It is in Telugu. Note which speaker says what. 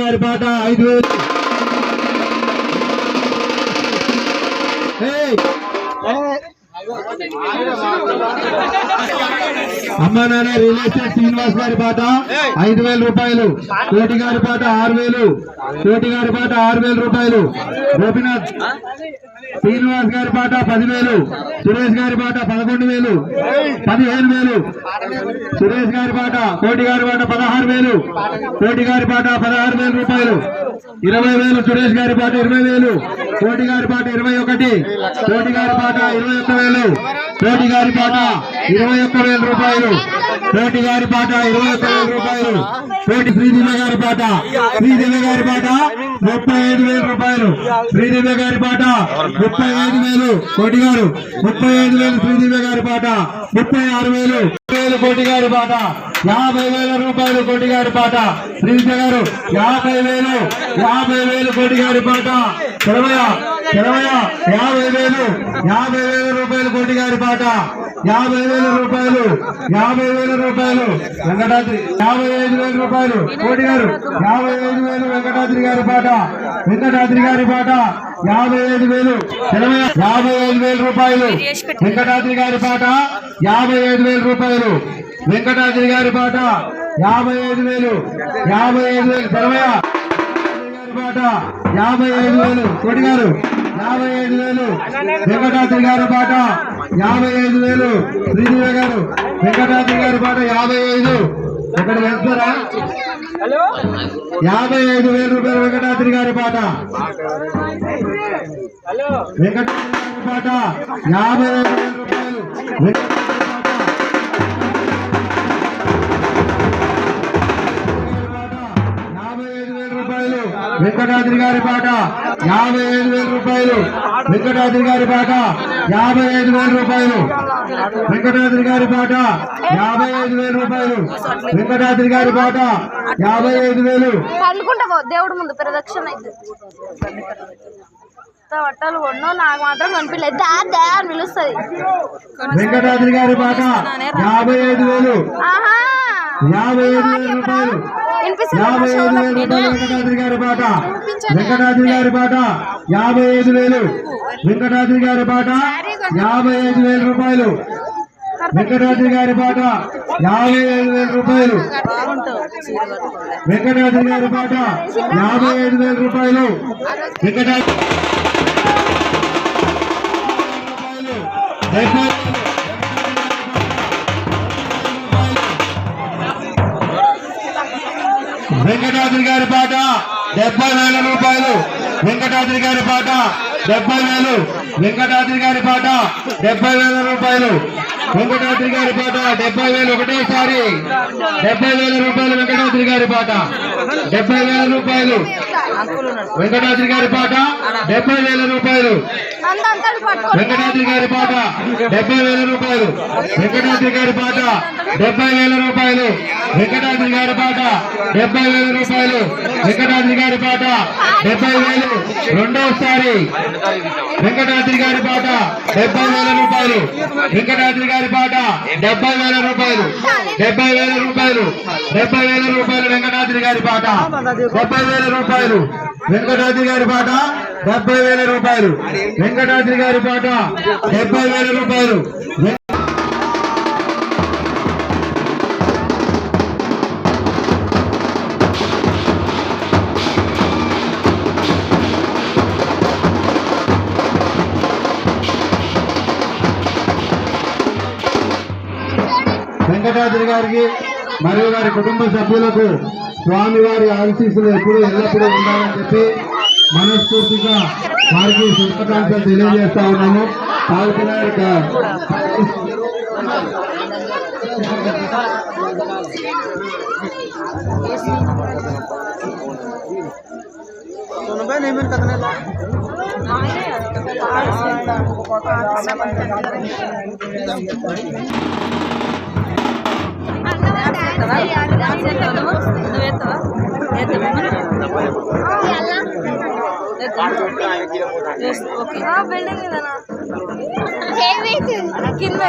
Speaker 1: గారి పాట 5000. అమ్మానాన్న రియల్ ఎస్టేట్ శ్రీనివాస్ గారి పాట 5000 రూపాయలు. కోటి గారి పాట 6000. కోటి గారి పాట 6000 రూపాయలు. గోపినాథ్ శ్రీనివాస్ గారి పాట 10,000. సురేష్ గారి పాట 11,000. 15,000. సురేష్ గారి పాట కోటి గారి పాట 16,000. కోటి గారి పాట 16,000 రూపాయలు. 20,000. సురేష్ గారి పాట 20,000. కోటి గారి పాట 21. కోటి గారి పాట 21,000. కోటి గారి పాట 21,000 రూపాయలు. కోటి గారి పాట 21,000 రూపాయలు. కోటి శ్రీదివ్య గారి పాట 35,000 రూపాయలు. శ్రీదివ్య గారి పాట 35,000. కోటి గారు 35,000. శ్రీదివ్య గారి పాట 36,000. కోటి గారి పాట 50,000 రూపాయలు. కోటి గారి పాట శ్రీదివ్య గారు 50,000. కోటి గారి పాట 50,000 రూపాయలు. కోటి గారి పాట 50,000 రూపాయలు. 50,000 రూపాయలు. వెంకటాద్రి 55,000 రూపాయలు. కోటి గారు 55,000. వెంకటాద్రి గారి పాట 55,000. 55,000 రూపాయలు. వెంకటాద్రి గారి పాట 55,000 రూపాయలు. వెంకటాద్రి గారి పాట 55,000. 55,000. పాట 55,000. కోటి గారు 55,000. వెంకటాద్రి గారి పాట 55,000. శ్రీదివ్య గారు వెంకటాద్రి గారి పాట 55. ఇక్కడ వెళ్తారా 55,000 రూపాయలు. వెంకటాద్రి గారి పాట వెంకటాద్రి పాట 55,000 రూపాయలు. వెంకటాద్రి గారి పాట 55,000 రూపాయలు. వెంకటాద్రి గారి పాట 55,000 రూపాయలు. వెంకటాద్రి గారి పాట 55,000 రూపాయలు. వెంకటాద్రి గారి పాట 55,000.
Speaker 2: దేవుడు ముందు ప్రదక్షిణ బట్టలు కొన్నా నాకు మాత్రం కనిపించలేదు. అని పిలుస్తుంది.
Speaker 1: వెంకటాద్రి గారి పాట 55,000. 55,000 రూపాయలు. 55,000 రూపాయలు. వెంకటాద్రి గారి పాట 55,000. వెంకటాద్రి గారి పాట 55,000 రూపాయలు. వెంకటాద్రి గారి పాట 55,000 రూపాయలు. వెంకటాద్రి గారి పాట 55,000 రూపాయలు. వెంకటాద్రి వెంకటాద్రి గారి పాట 70,000 రూపాయలు. వెంకటాద్రి గారి పాట 70,000. వెంకటాద్రి గారి పాట 70,000 రూపాయలు. వెంకటాద్రి గారి పాట 70,000. ఒకటేసారి 70,000 రూపాయలు. వెంకటాద్రి గారి పాట 70,000 రూపాయలు. వెంకటాద్రి గారి పాట 70,000 రూపాయలు. వెంకటాద్రి గారి పాట 70,000 రూపాయలు. వెంకటాద్రి గారి పాట 70,000 రూపాయలు. వెంకటాద్రి గారి పాట 70,000 రూపాయలు. వెంకటాద్రి గారి పాట 70,000. రెండోసారి వెంకటాద్రి గారి పాట 70,000 రూపాయలు. వెంకటాద్రి గారి పాట 70,000 రూపాయలు. 70,000 రూపాయలు. 70,000 రూపాయలు. వెంకటాద్రి గారి పాట 70,000 రూపాయలు. వెంకటాద్రి గారి పాట 70,000 రూపాయలు. వెంకటాద్రి గారి పాట 70,000 రూపాయలు. వెంకటాద్రి గారికి మరియు వారి కుటుంబ సభ్యులకు స్వామివారి ఆశీస్సులు ఎప్పుడు ఎల్లప్పుడూ ఉండాలని చెప్పి మనస్ఫూర్తిగా వారికి శుభాకాంక్షలు తెలియజేస్తా ఉన్నాము.
Speaker 2: బిల్డింగ్ కింద